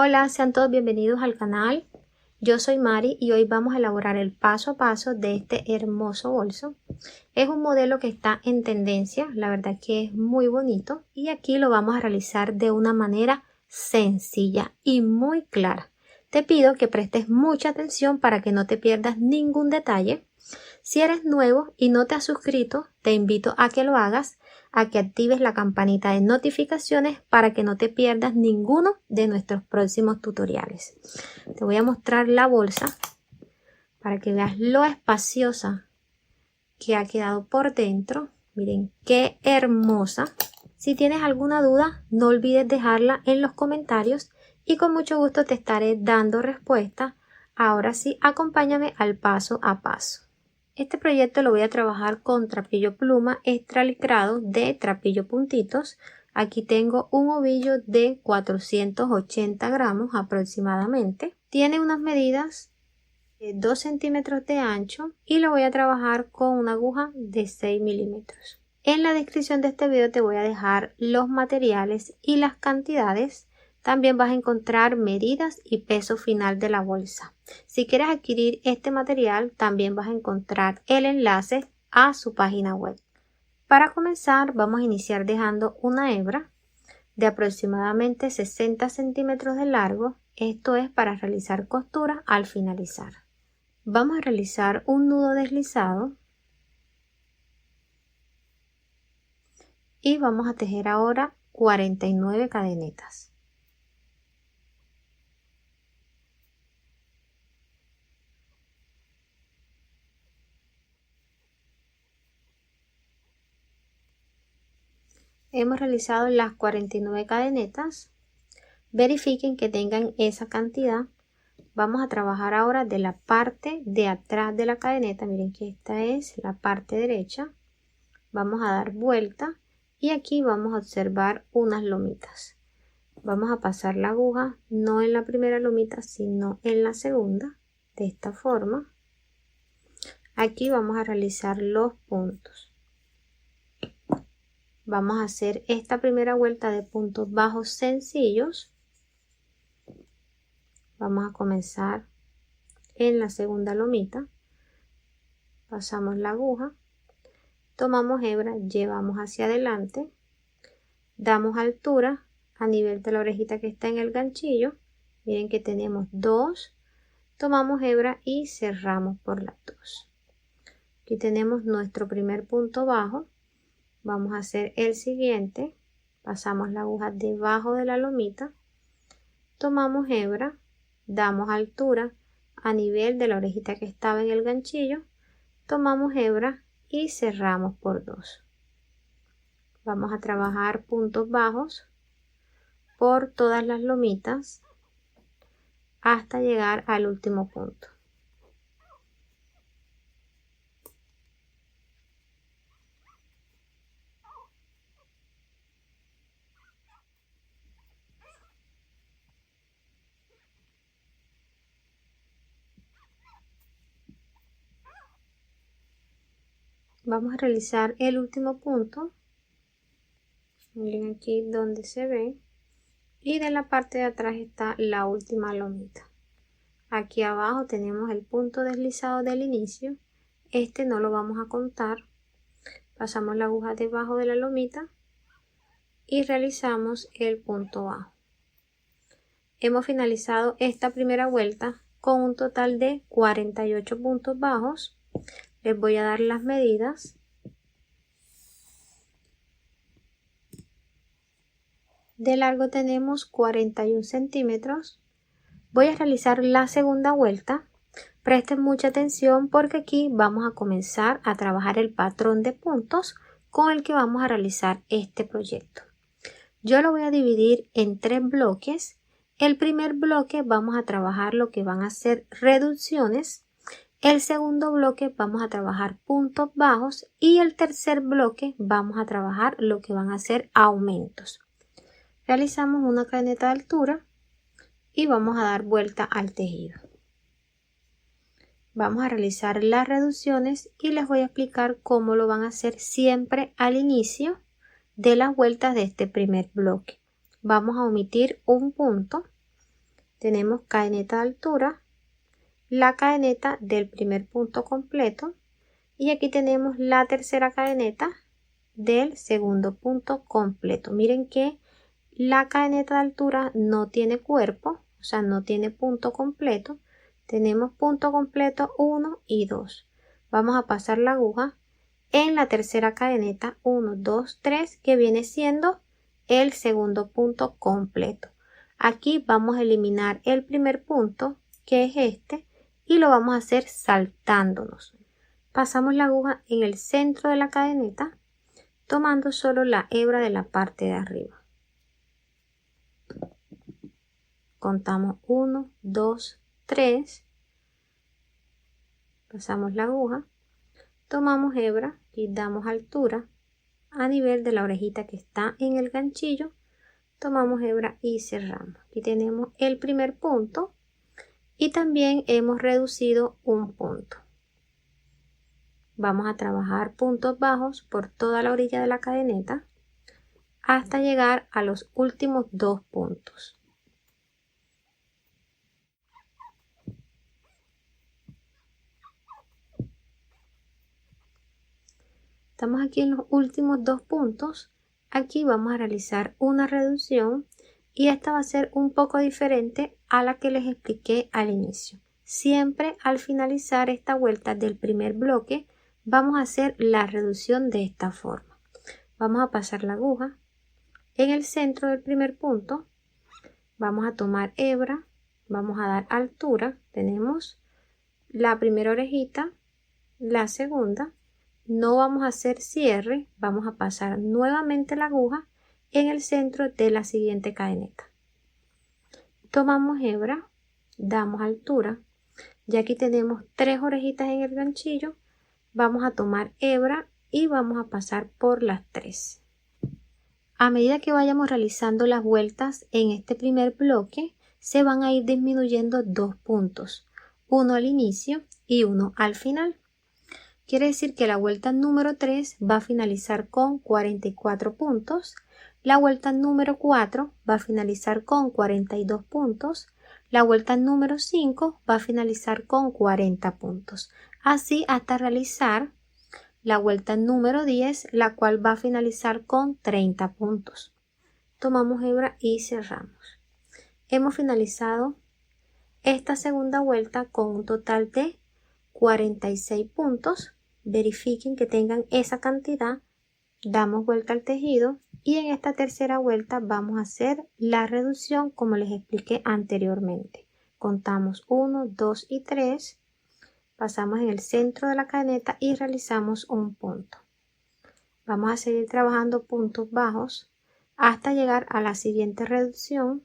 Hola, sean todos bienvenidos al canal. Yo soy Mari y hoy vamos a elaborar el paso a paso de este hermoso bolso. Es un modelo que está en tendencia, la verdad que es muy bonito y aquí lo vamos a realizar de una manera sencilla y muy clara. Te pido que prestes mucha atención para que no te pierdas ningún detalle. Si eres nuevo y no te has suscrito, te invito a que lo hagas, a que actives la campanita de notificaciones para que no te pierdas ninguno de nuestros próximos tutoriales. Te voy a mostrar la bolsa para que veas lo espaciosa que ha quedado por dentro. Miren qué hermosa. Si tienes alguna duda, no olvides dejarla en los comentarios y con mucho gusto te estaré dando respuesta. Ahora sí, acompáñame al paso a paso. Este proyecto lo voy a trabajar con trapillo pluma extra licrado de trapillo puntitos. Aquí tengo un ovillo de 480 gramos aproximadamente. Tiene unas medidas de 2 centímetros de ancho y lo voy a trabajar con una aguja de 6 milímetros. En la descripción de este video te voy a dejar los materiales y las cantidades. También vas a encontrar medidas y peso final de la bolsa. Si quieres adquirir este material, también vas a encontrar el enlace a su página web. Para comenzar, vamos a iniciar dejando una hebra de aproximadamente 60 centímetros de largo. Esto es para realizar costura al finalizar. Vamos a realizar un nudo deslizado y vamos a tejer ahora 49 cadenetas. Hemos realizado las 49 cadenetas. Verifiquen que tengan esa cantidad. Vamos a trabajar ahora de la parte de atrás de la cadeneta. Miren que esta es la parte derecha. Vamos a dar vuelta y aquí vamos a observar unas lomitas. Vamos a pasar la aguja no en la primera lomita sino en la segunda, de esta forma. Aquí vamos a realizar los puntos. Vamos a hacer esta primera vuelta de puntos bajos sencillos. Vamos a comenzar en la segunda lomita. Pasamos la aguja, tomamos hebra, llevamos hacia adelante, damos altura a nivel de la orejita que está en el ganchillo. Miren que tenemos 2, tomamos hebra y cerramos por las 2. Aquí tenemos nuestro primer punto bajo. Vamos a hacer el siguiente. Pasamos la aguja debajo de la lomita, tomamos hebra, damos altura a nivel de la orejita que estaba en el ganchillo, tomamos hebra y cerramos por 2. Vamos a trabajar puntos bajos por todas las lomitas hasta llegar al último punto. Vamos a realizar el último punto. Miren aquí donde se ve. Y de la parte de atrás está la última lomita. Aquí abajo tenemos el punto deslizado del inicio. Este no lo vamos a contar. Pasamos la aguja debajo de la lomita y realizamos el punto bajo. Hemos finalizado esta primera vuelta con un total de 48 puntos bajos. Les voy a dar las medidas. De largo tenemos 41 centímetros. Voy a realizar la segunda vuelta. Presten mucha atención porque aquí vamos a comenzar a trabajar el patrón de puntos con el que vamos a realizar este proyecto. Yo lo voy a dividir en 3 bloques. El primer bloque vamos a trabajar lo que van a ser reducciones. El segundo bloque vamos a trabajar puntos bajos y el tercer bloque vamos a trabajar lo que van a ser aumentos. Realizamos una cadeneta de altura y vamos a dar vuelta al tejido. Vamos a realizar las reducciones y les voy a explicar cómo lo van a hacer siempre al inicio de las vueltas de este primer bloque. Vamos a omitir un punto tenemos cadeneta de altura, la cadeneta del primer punto completo y aquí tenemos la tercera cadeneta del segundo punto completo. Miren que la cadeneta de altura no tiene cuerpo, o sea, no tiene punto completo. Tenemos punto completo 1 y 2. Vamos a pasar la aguja en la tercera cadeneta 1, 2, 3, que viene siendo el segundo punto completo. Aquí vamos a eliminar el primer punto, que es este, y lo vamos a hacer saltándonos. Pasamos la aguja en el centro de la cadeneta, tomando solo la hebra de la parte de arriba. Contamos 1, 2, 3. Pasamos la aguja, tomamos hebra y damos altura a nivel de la orejita que está en el ganchillo. Tomamos hebra y cerramos. Aquí tenemos el primer punto y también hemos reducido un punto. Vamos a trabajar puntos bajos por toda la orilla de la cadeneta hasta llegar a los últimos 2 puntos. Estamos aquí en los últimos 2 puntos. Aquí vamos a realizar una reducción y esta va a ser un poco diferente a la que les expliqué al inicio. Siempre al finalizar esta vuelta del primer bloque vamos a hacer la reducción de esta forma. Vamos a pasar la aguja en el centro del primer punto, vamos a tomar hebra, vamos a dar altura, tenemos la primera orejita, la segunda, no vamos a hacer cierre, vamos a pasar nuevamente la aguja en el centro de la siguiente cadeneta. Tomamos hebra, damos altura, ya aquí tenemos 3 orejitas en el ganchillo, vamos a tomar hebra y vamos a pasar por las 3. A medida que vayamos realizando las vueltas en este primer bloque, se van a ir disminuyendo 2 puntos, uno al inicio y uno al final. Quiere decir que la vuelta número 3 va a finalizar con 44 puntos, la vuelta número 4 va a finalizar con 42 puntos, la vuelta número 5 va a finalizar con 40 puntos, así hasta realizar la vuelta número 10, la cual va a finalizar con 30 puntos. Tomamos hebra y cerramos. Hemos finalizado esta segunda vuelta con un total de 46 puntos. Verifiquen que tengan esa cantidad. Damos vuelta al tejido y en esta tercera vuelta vamos a hacer la reducción como les expliqué anteriormente. Contamos 1, 2 y 3. Pasamos en el centro de la cadeneta y realizamos un punto. Vamos a seguir trabajando puntos bajos hasta llegar a la siguiente reducción.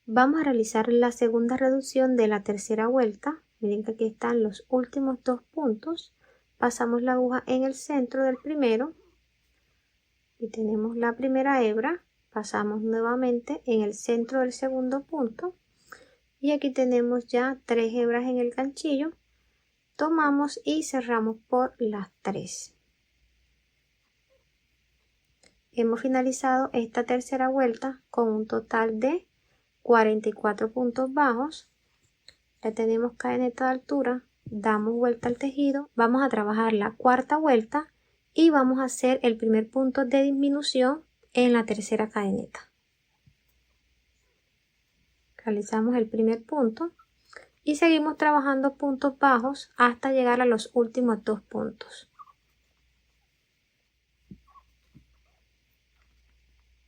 Vamos a realizar la segunda reducción de la tercera vuelta. Miren que aquí están los últimos 2 puntos. Pasamos la aguja en el centro del primero y tenemos la primera hebra. Pasamos nuevamente en el centro del segundo punto. Y aquí tenemos ya 3 hebras en el ganchillo. Tomamos y cerramos por las 3. Hemos finalizado esta tercera vuelta con un total de 44 puntos bajos. Ya tenemos cadeneta de altura. Damos vuelta al tejido. Vamos a trabajar la cuarta vuelta y vamos a hacer el primer punto de disminución en la tercera cadeneta. Realizamos el primer punto y seguimos trabajando puntos bajos hasta llegar a los últimos 2 puntos.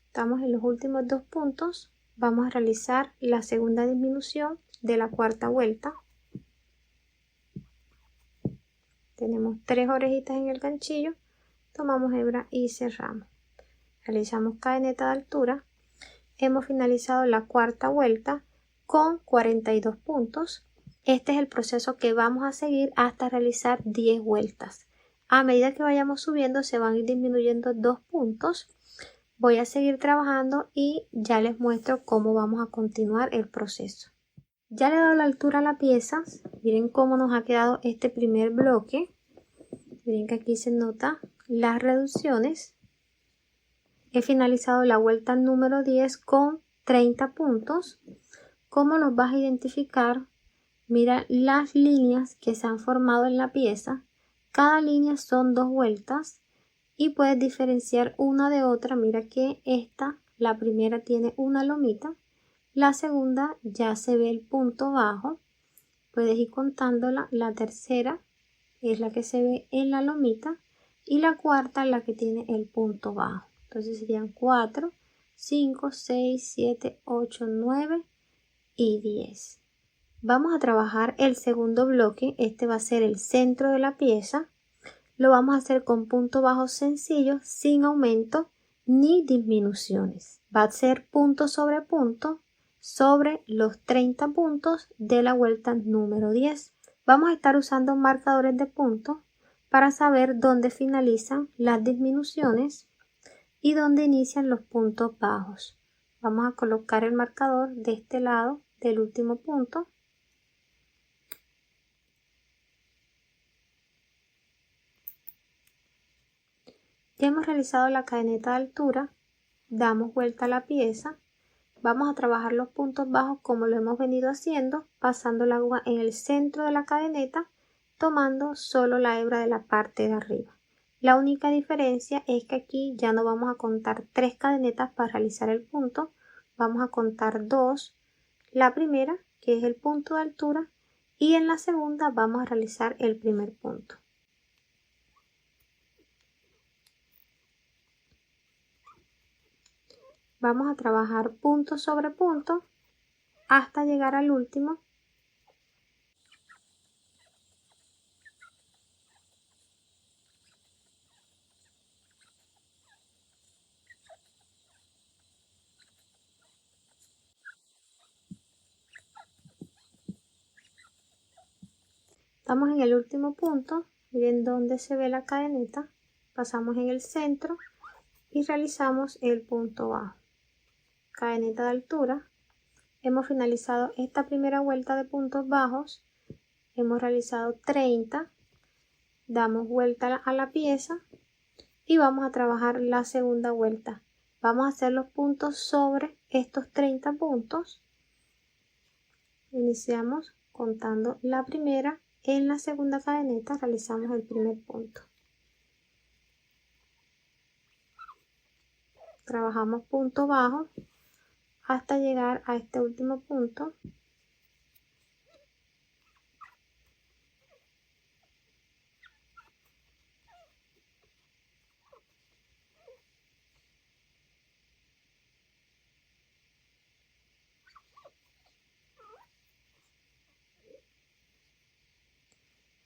Estamos en los últimos 2 puntos. Vamos a realizar la segunda disminución de la cuarta vuelta. Tenemos 3 orejitas en el ganchillo. Tomamos hebra y cerramos. Realizamos cadeneta de altura. Hemos finalizado la cuarta vuelta con 42 puntos. Este es el proceso que vamos a seguir hasta realizar 10 vueltas. A medida que vayamos subiendo se van a ir disminuyendo 2 puntos. Voy a seguir trabajando y ya les muestro cómo vamos a continuar el proceso. Ya le he dado la altura a la pieza. Miren cómo nos ha quedado este primer bloque. Miren que aquí se nota las reducciones. he finalizado la vuelta número 10 con 30 puntos. ¿Cómo los vas a identificar? Mira las líneas que se han formado en la pieza. Cada línea son 2 vueltas y puedes diferenciar una de otra. Mira que esta, la primera tiene una lomita, la segunda ya se ve el punto bajo. Puedes ir contándola. La tercera es la que se ve en la lomita y la cuarta es la que tiene el punto bajo. Entonces serían 4, 5, 6, 7, 8, 9 y 10. Vamos a trabajar el segundo bloque. Este va a ser el centro de la pieza. Lo vamos a hacer con puntos bajos sencillos, sin aumento ni disminuciones. Va a ser punto sobre los 30 puntos de la vuelta número 10. Vamos a estar usando marcadores de puntos para saber dónde finalizan las disminuciones y dónde inician los puntos bajos. Vamos a colocar el marcador de este lado del último punto. Ya hemos realizado la cadeneta de altura, damos vuelta a la pieza, vamos a trabajar los puntos bajos como lo hemos venido haciendo, pasando la aguja en el centro de la cadeneta, tomando solo la hebra de la parte de arriba. La única diferencia es que aquí ya no vamos a contar 3 cadenetas para realizar el punto, vamos a contar 2, la primera que es el punto de altura y en la segunda vamos a realizar el primer punto. Vamos a trabajar punto sobre punto hasta llegar al último. Estamos en el último punto, miren dónde se ve la cadeneta, pasamos en el centro y realizamos el punto bajo. Cadeneta de altura. Hemos finalizado esta primera vuelta de puntos bajos, hemos realizado 30, damos vuelta a la pieza y vamos a trabajar la segunda vuelta. Vamos a hacer los puntos sobre estos 30 puntos. Iniciamos contando la primera. En la segunda cadeneta realizamos el primer punto. Trabajamos punto bajo hasta llegar a este último punto.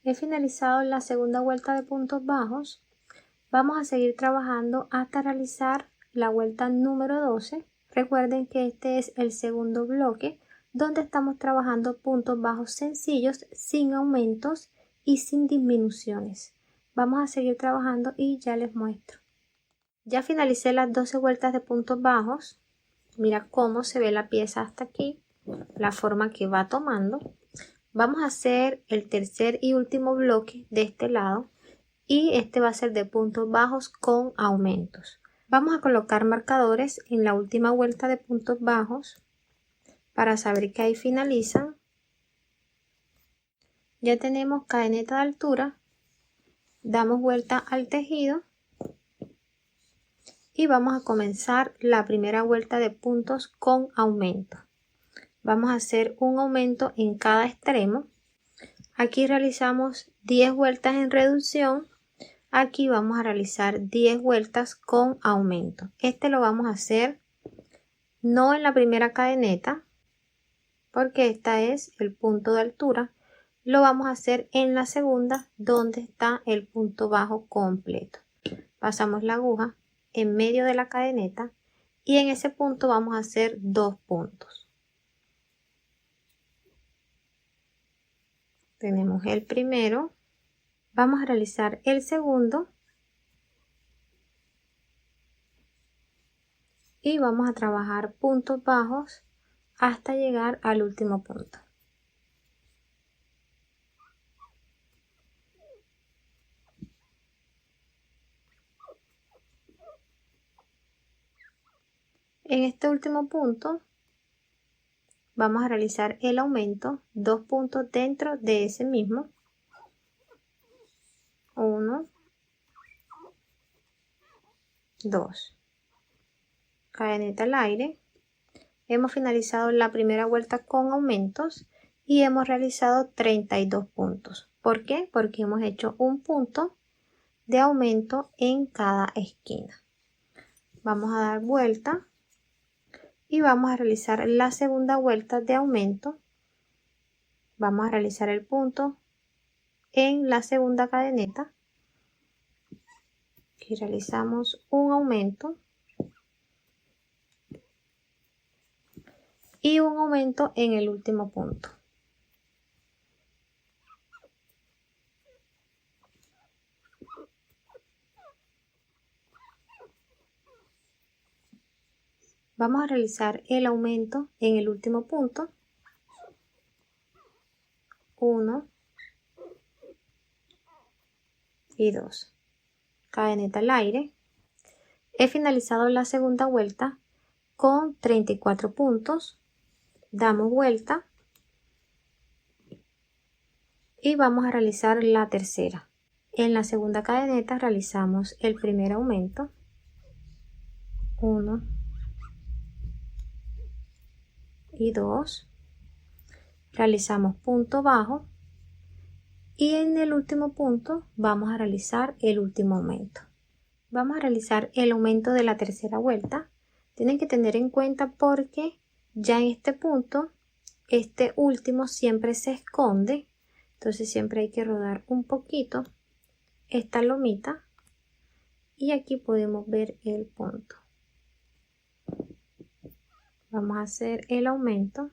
He finalizado la segunda vuelta de puntos bajos. Vamos a seguir trabajando hasta realizar la vuelta número 12. Recuerden que este es el segundo bloque donde estamos trabajando puntos bajos sencillos, sin aumentos y sin disminuciones. Vamos a seguir trabajando y ya les muestro. Ya finalicé las 12 vueltas de puntos bajos. Mira cómo se ve la pieza hasta aquí, la forma que va tomando. Vamos a hacer el tercer y último bloque de este lado y este va a ser de puntos bajos con aumentos. Vamos a colocar marcadores en la última vuelta de puntos bajos para saber que ahí finalizan. Ya tenemos cadeneta de altura, damos vuelta al tejido y vamos a comenzar la primera vuelta de puntos con aumento. Vamos a hacer un aumento en cada extremo. Aquí realizamos 10 vueltas en reducción. Aquí vamos a realizar 10 vueltas con aumento. Este lo vamos a hacer no en la primera cadeneta, porque esta es el punto de altura. Lo vamos a hacer en la segunda, donde está el punto bajo completo. Pasamos la aguja en medio de la cadeneta y en ese punto vamos a hacer 2 puntos. Tenemos el primero, vamos a realizar el segundo y vamos a trabajar puntos bajos hasta llegar al último punto. En este último punto vamos a realizar el aumento, 2 puntos dentro de ese mismo. 1, 2. Cadeneta al aire. Hemos finalizado la primera vuelta con aumentos y hemos realizado 32 puntos. ¿Por qué? Porque hemos hecho un punto de aumento en cada esquina. Vamos a dar vuelta y vamos a realizar la segunda vuelta de aumento. Vamos a realizar el punto en la segunda cadeneta. Aquí realizamos un aumento y un aumento en el último punto. Vamos a realizar el aumento en el último punto. 1 y 2. Cadeneta al aire. He finalizado la segunda vuelta con 34 puntos. Damos vuelta y vamos a realizar la tercera. En la segunda cadeneta realizamos el primer aumento. 1 y 2. Realizamos punto bajo y en el último punto vamos a realizar el último aumento. Vamos a realizar el aumento de la tercera vuelta. Tienen que tener en cuenta porque ya en este punto, este último siempre se esconde. Entonces siempre hay que rodar un poquito esta lomita y aquí podemos ver el punto. Vamos a hacer el aumento.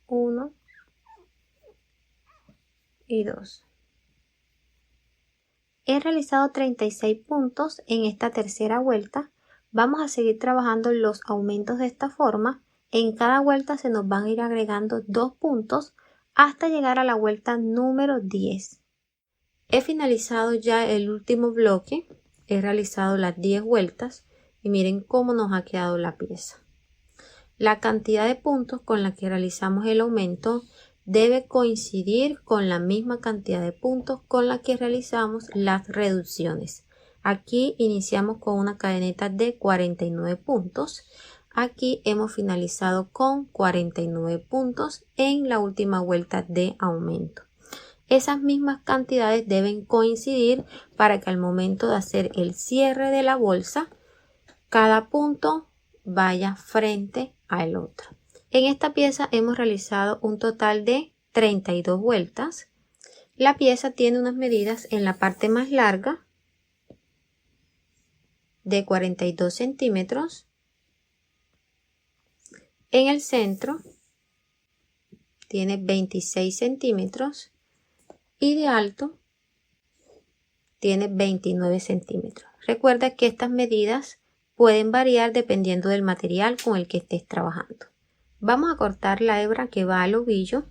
1 y 2. He realizado 36 puntos en esta tercera vuelta. Vamos a seguir trabajando los aumentos de esta forma. En cada vuelta se nos van a ir agregando 2 puntos hasta llegar a la vuelta número 10. He finalizado ya el último bloque. He realizado las 10 vueltas y miren cómo nos ha quedado la pieza. La cantidad de puntos con la que realizamos el aumento debe coincidir con la misma cantidad de puntos con la que realizamos las reducciones. Aquí iniciamos con una cadeneta de 49 puntos. Aquí hemos finalizado con 49 puntos en la última vuelta de aumento. Esas mismas cantidades deben coincidir para que al momento de hacer el cierre de la bolsa, cada punto vaya frente al otro. En esta pieza hemos realizado un total de 32 vueltas. La pieza tiene unas medidas en la parte más larga de 42 centímetros. En el centro tiene 26 centímetros y de alto tiene 29 centímetros. Recuerda que estas medidas pueden variar dependiendo del material con el que estés trabajando. Vamos a cortar la hebra que va al ovillo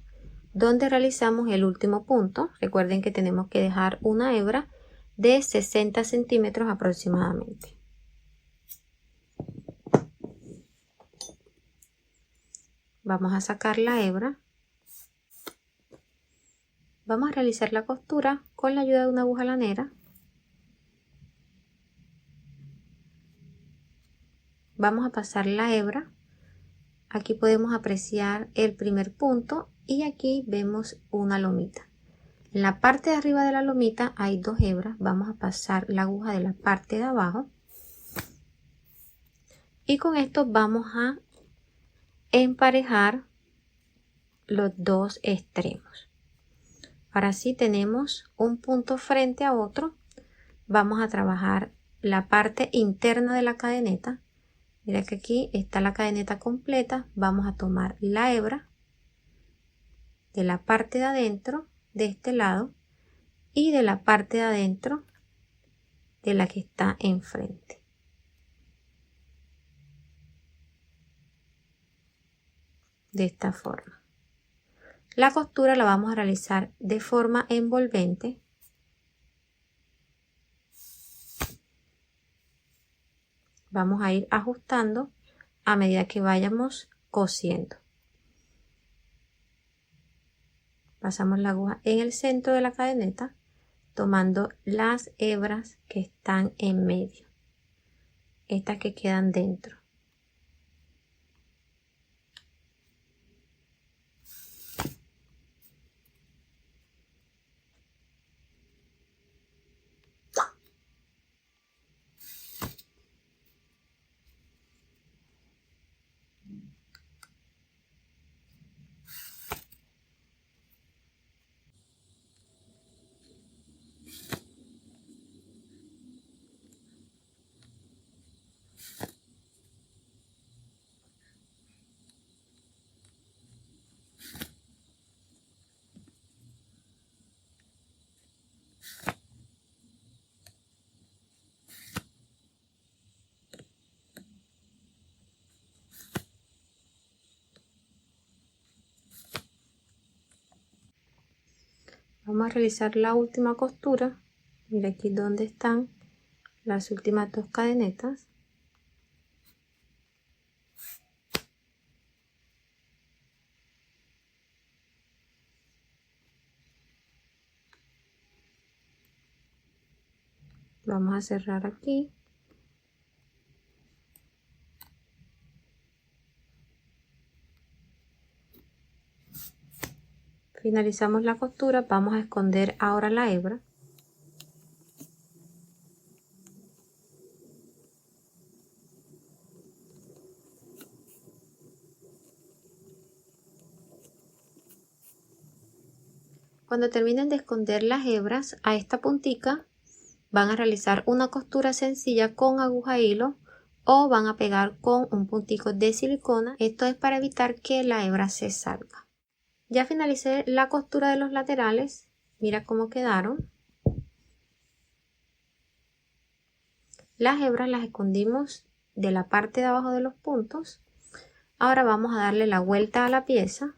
donde realizamos el último punto. Recuerden que tenemos que dejar una hebra de 60 centímetros aproximadamente. Vamos a sacar la hebra. Vamos a realizar la costura con la ayuda de una aguja lanera. Vamos a pasar la hebra. Aquí podemos apreciar el primer punto y aquí vemos una lomita. En la parte de arriba de la lomita hay 2 hebras. Vamos a pasar la aguja de la parte de abajo. Y con esto vamos a emparejar los 2 extremos. Ahora sí tenemos un punto frente a otro. Vamos a trabajar la parte interna de la cadeneta. Mira que aquí está la cadeneta completa. Vamos a tomar la hebra de la parte de adentro de este lado y de la parte de adentro de la que está enfrente. De esta forma. La costura la vamos a realizar de forma envolvente. Vamos a ir ajustando a medida que vayamos cosiendo. Pasamos la aguja en el centro de la cadeneta, tomando las hebras que están en medio, estas que quedan dentro. Vamos a realizar la última costura. Mira aquí donde están las últimas dos cadenetas. Vamos a cerrar aquí. Finalizamos la costura, vamos a esconder ahora la hebra. Cuando terminen de esconder las hebras, a esta puntica van a realizar una costura sencilla con aguja hilo o van a pegar con un puntico de silicona. Esto es para evitar que la hebra se salga. Ya finalicé la costura de los laterales. Mira cómo quedaron. Las hebras las escondimos de la parte de abajo de los puntos. Ahora vamos a darle la vuelta a la pieza.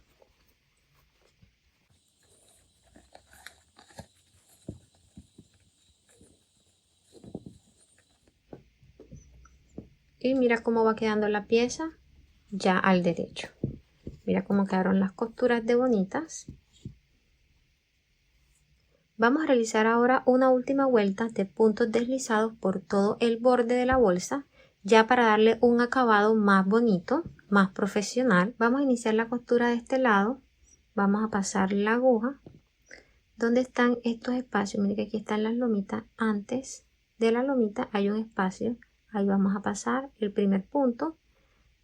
Y mira cómo va quedando la pieza ya al derecho. Mira cómo quedaron las costuras de bonitas. Vamos a realizar ahora una última vuelta de puntos deslizados por todo el borde de la bolsa, ya para darle un acabado más bonito, más profesional. Vamos a iniciar la costura de este lado. Vamos a pasar la aguja donde están estos espacios. Miren que aquí están las lomitas. Antes de la lomita hay un espacio. Ahí vamos a pasar el primer punto.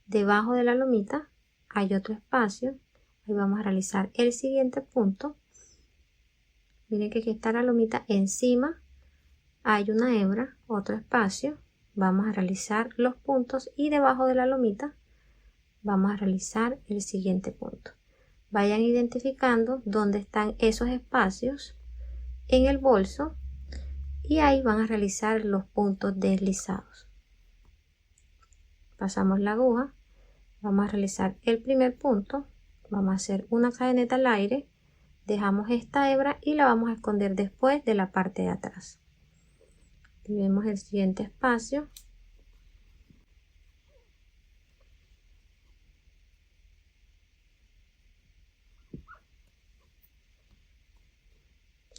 Debajo de la lomita hay otro espacio. Ahí vamos a realizar el siguiente punto. Miren que aquí está la lomita, encima hay una hebra, otro espacio. Vamos a realizar los puntos y debajo de la lomita vamos a realizar el siguiente punto. Vayan identificando dónde están esos espacios en el bolso y ahí van a realizar los puntos deslizados. Pasamos la aguja, vamos a realizar el primer punto, vamos a hacer una cadeneta al aire. Dejamos esta hebra y la vamos a esconder después de la parte de atrás. Aquí vemos el siguiente espacio.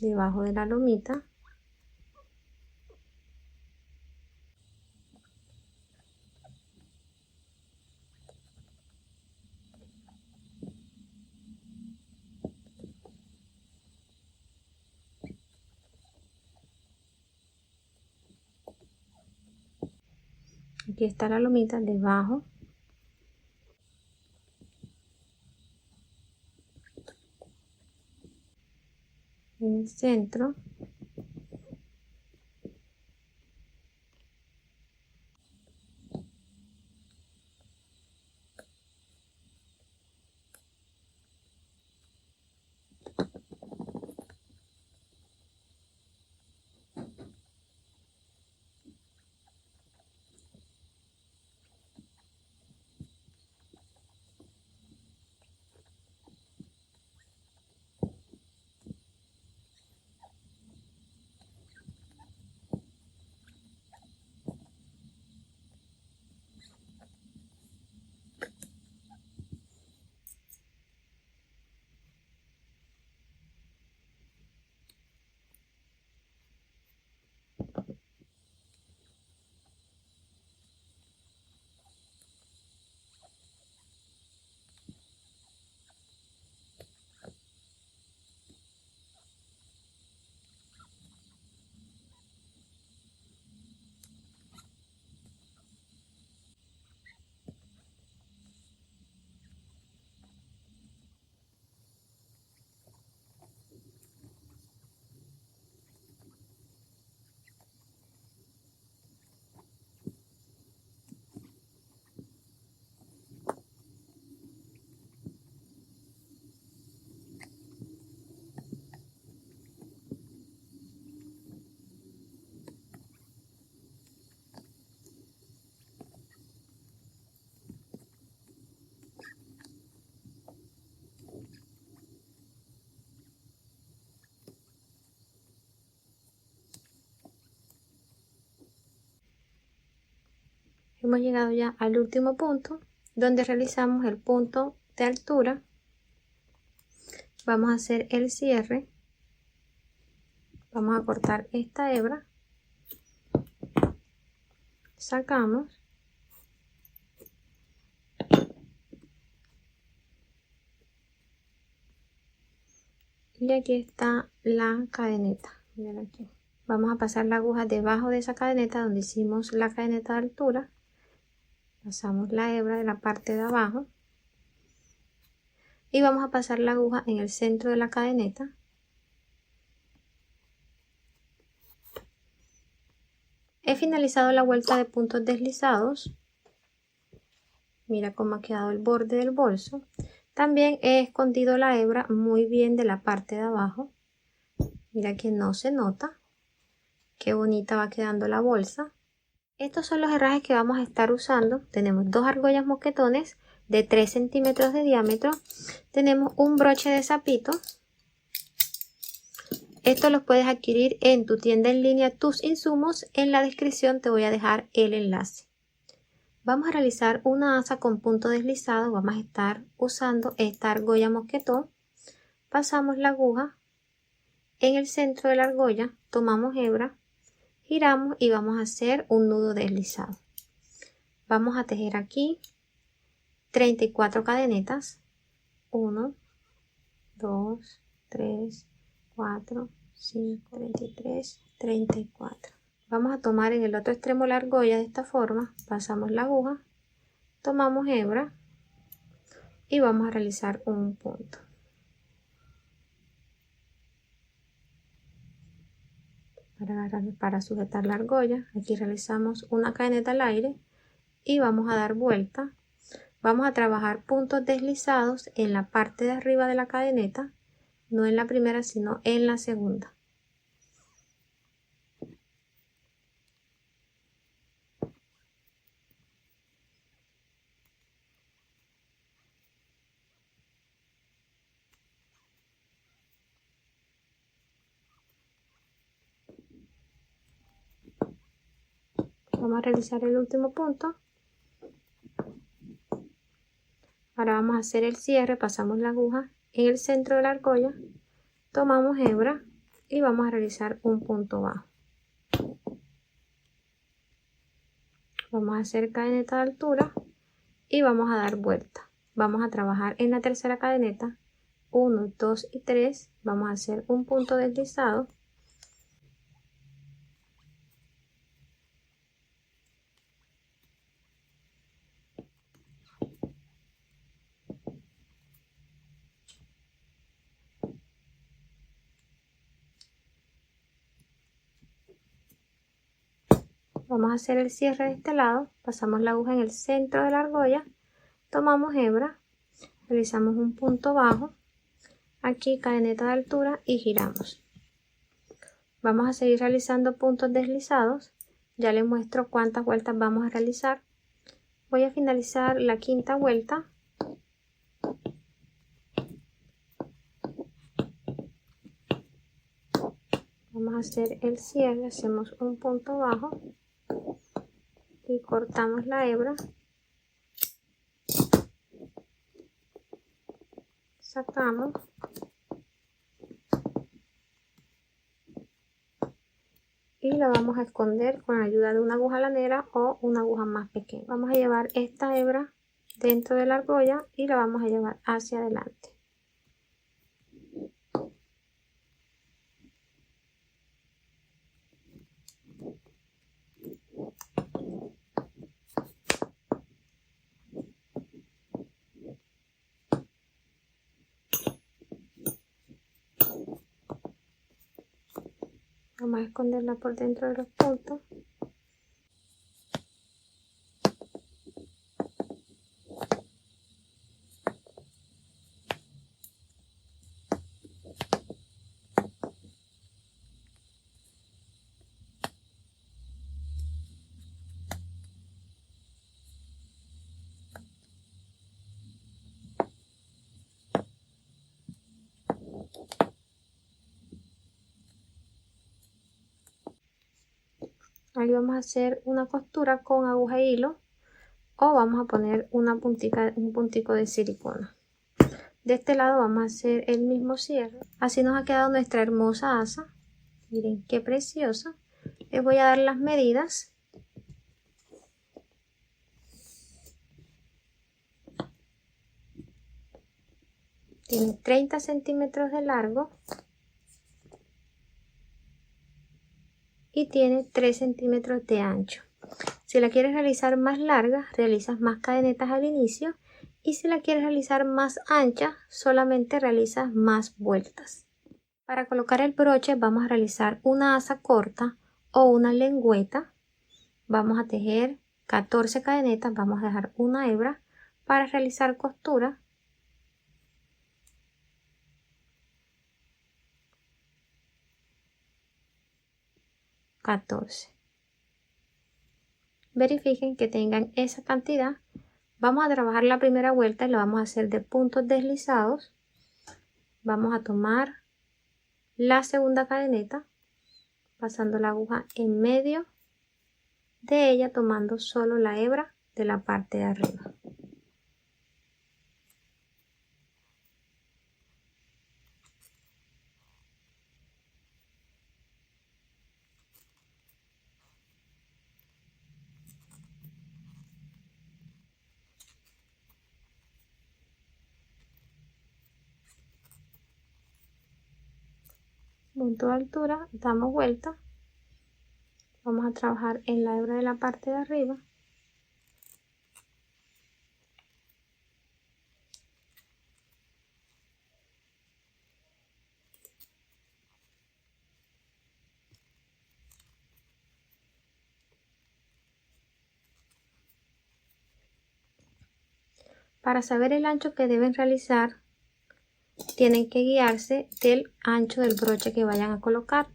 Debajo de la lomita. Aquí está la lomita debajo. En el centro. Hemos llegado ya al último punto, donde realizamos el punto de altura. Vamos a hacer el cierre. Vamos a cortar esta hebra. Sacamos. Y aquí está la cadeneta. Miren aquí. Vamos a pasar la aguja debajo de esa cadeneta donde hicimos la cadeneta de altura. Pasamos la hebra de la parte de abajo. Y vamos a pasar la aguja en el centro de la cadeneta. He finalizado la vuelta de puntos deslizados. Mira cómo ha quedado el borde del bolso. También he escondido la hebra muy bien de la parte de abajo. Mira que no se nota. Qué bonita va quedando la bolsa. Estos son los herrajes que vamos a estar usando. Tenemos dos argollas mosquetones de 3 centímetros de diámetro. Tenemos un broche de sapito. Esto los puedes adquirir en tu tienda en línea Tus Insumos. En la descripción te voy a dejar el enlace. Vamos a realizar una asa con punto deslizado. Vamos a estar usando esta argolla mosquetón. Pasamos la aguja en el centro de la argolla, tomamos hebra, giramos y vamos a hacer un nudo deslizado. Vamos a tejer aquí 34 cadenetas. 1, 2, 3, 4, 5, 33, 34. Vamos a tomar en el otro extremo la argolla de esta forma, pasamos la aguja, tomamos hebra y vamos a realizar un punto. Para sujetar la argolla, aquí realizamos una cadeneta al aire y vamos a dar vuelta. Vamos a trabajar puntos deslizados en la parte de arriba de la cadeneta, no en la primera sino en la segunda. Vamos a realizar el último punto. Ahora vamos a hacer el cierre, pasamos la aguja en el centro de la argolla, tomamos hebra y vamos a realizar un punto bajo. Vamos a hacer cadeneta de altura y vamos a dar vuelta. Vamos a trabajar en la tercera cadeneta, 1, 2 y 3, vamos a hacer un punto deslizado. Vamos a hacer el cierre de este lado, pasamos la aguja en el centro de la argolla, tomamos hebra, realizamos un punto bajo, aquí cadeneta de altura y giramos. Vamos a seguir realizando puntos deslizados, ya les muestro cuántas vueltas vamos a realizar. Voy a finalizar la quinta vuelta. Vamos a hacer el cierre, hacemos un punto bajo y cortamos la hebra, sacamos y la vamos a esconder con la ayuda de una aguja lanera o una aguja más pequeña. Vamos a llevar esta hebra dentro de la argolla y la vamos a llevar hacia adelante. Vamos a esconderla por dentro de los puntos. Ahí vamos a hacer una costura con aguja e hilo. o vamos a poner un puntico de silicona. De este lado vamos a hacer el mismo cierre. Así nos ha quedado nuestra hermosa asa. Miren qué preciosa. Les voy a dar las medidas. Tiene 30 centímetros de largo y tiene 3 centímetros de ancho. Si la quieres realizar más larga, realizas más cadenetas al inicio, y si la quieres realizar más ancha, solamente realizas más vueltas. Para colocar el broche vamos a realizar una asa corta o una lengüeta. Vamos a tejer 14 cadenetas, vamos a dejar una hebra para realizar costura. Verifiquen que tengan esa cantidad. Vamos a trabajar la primera vuelta y lo vamos a hacer de puntos deslizados. Vamos a tomar la segunda cadeneta, pasando la aguja en medio de ella, tomando solo la hebra de la parte de arriba. Punto de altura, damos vuelta, vamos a trabajar en la hebra de la parte de arriba, para saber el ancho que deben realizar. Tienen que guiarse del ancho del broche que vayan a colocar.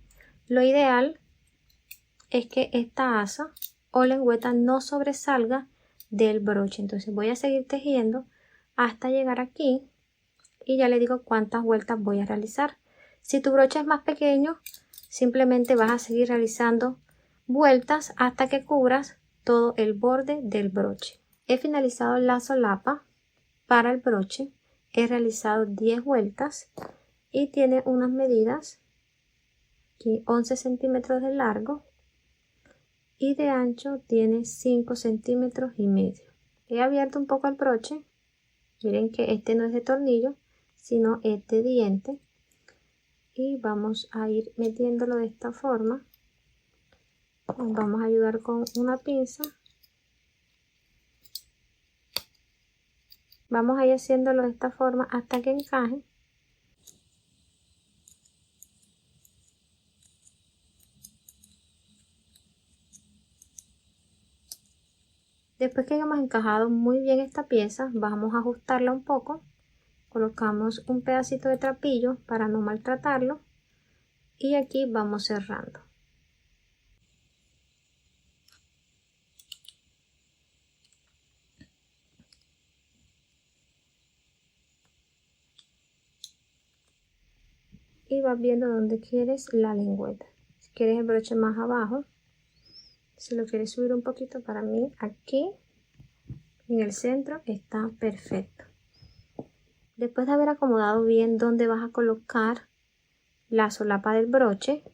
Lo ideal es que esta asa o lengüeta no sobresalga del broche. Entonces voy a seguir tejiendo hasta llegar aquí y ya le digo cuántas vueltas voy a realizar. Si tu broche es más pequeño, simplemente vas a seguir realizando vueltas hasta que cubras todo el borde del broche. He finalizado la solapa para el broche. He realizado 10 vueltas y tiene unas medidas aquí, 11 centímetros de largo y de ancho tiene 5 centímetros y medio. He abierto un poco el broche. Miren que este no es de tornillo, sino es de diente, y vamos a ir metiéndolo de esta forma. Nos vamos a ayudar con una pinza. Vamos a ir haciéndolo de esta forma hasta que encaje. Después que hayamos encajado muy bien esta pieza, vamos a ajustarla un poco. Colocamos un pedacito de trapillo para no maltratarlo y aquí vamos cerrando. Y vas viendo dónde quieres la lengüeta. Si quieres el broche más abajo, si lo quieres subir un poquito, para mí aquí en el centro está perfecto. Después de haber acomodado bien dónde vas a colocar la solapa del broche,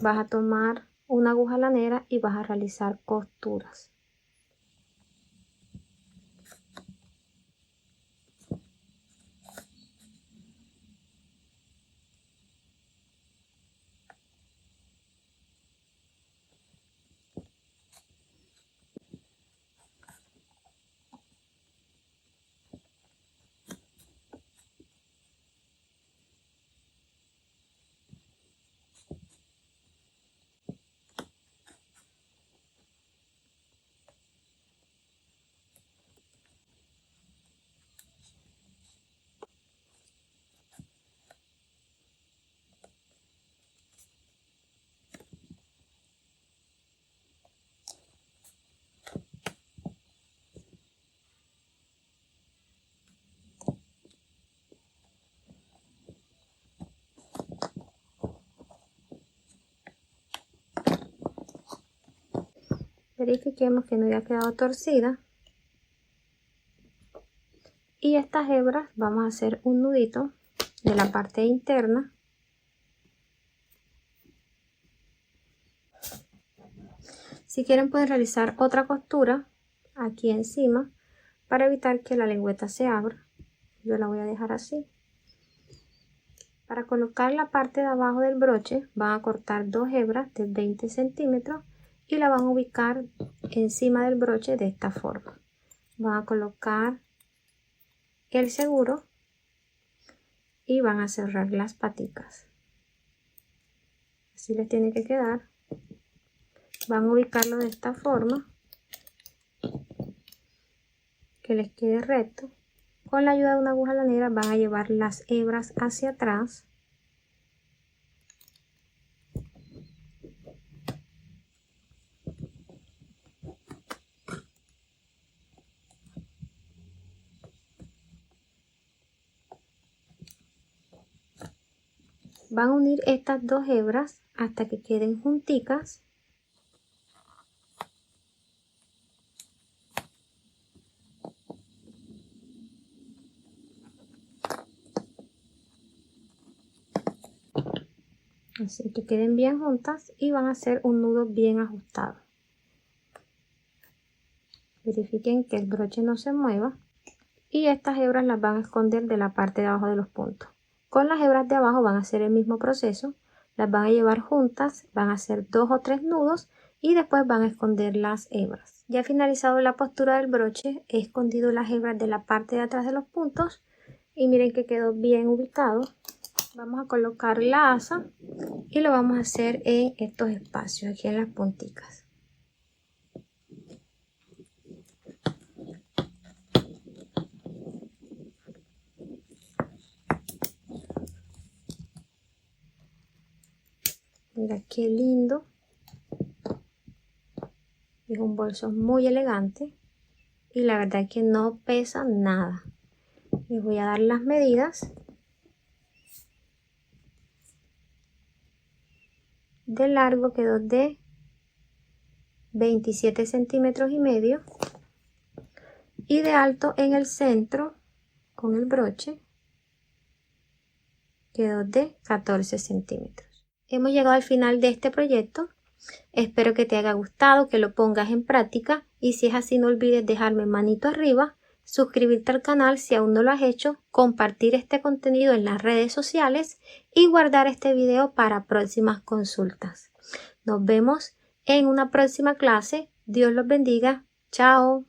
vas a tomar una aguja lanera y vas a realizar costuras. Verifiquemos que no haya quedado torcida. Y estas hebras vamos a hacer un nudito de la parte interna. Si quieren pueden realizar otra costura aquí encima para evitar que la lengüeta se abra. Yo la voy a dejar así. Para colocar la parte de abajo del broche van a cortar 2 hebras de 20 centímetros y la van a ubicar encima del broche de esta forma. Van a colocar el seguro y van a cerrar las paticas. Así les tiene que quedar. Van a ubicarlo de esta forma, que les quede recto. Con la ayuda de una aguja lanera van a llevar las hebras hacia atrás. Van a unir estas 2 hebras hasta que queden junticas. Así que queden bien juntas y van a hacer un nudo bien ajustado. Verifiquen que el broche no se mueva y estas hebras las van a esconder de la parte de abajo de los puntos. Con las hebras de abajo van a hacer el mismo proceso, las van a llevar juntas, van a hacer 2 o 3 nudos y después van a esconder las hebras. Ya finalizado la postura del broche, he escondido las hebras de la parte de atrás de los puntos y miren que quedó bien ubicado. Vamos a colocar la asa y lo vamos a hacer en estos espacios, aquí en las punticas. Mira qué lindo. Es un bolso muy elegante y la verdad es que no pesa nada. Les voy a dar las medidas. De largo quedó de 27 centímetros y medio y de alto en el centro con el broche quedó de 14 centímetros. Hemos llegado al final de este proyecto. Espero que te haya gustado, que lo pongas en práctica y si es así no olvides dejarme manito arriba, suscribirte al canal si aún no lo has hecho, compartir este contenido en las redes sociales y guardar este video para próximas consultas. Nos vemos en una próxima clase. Dios los bendiga. Chao.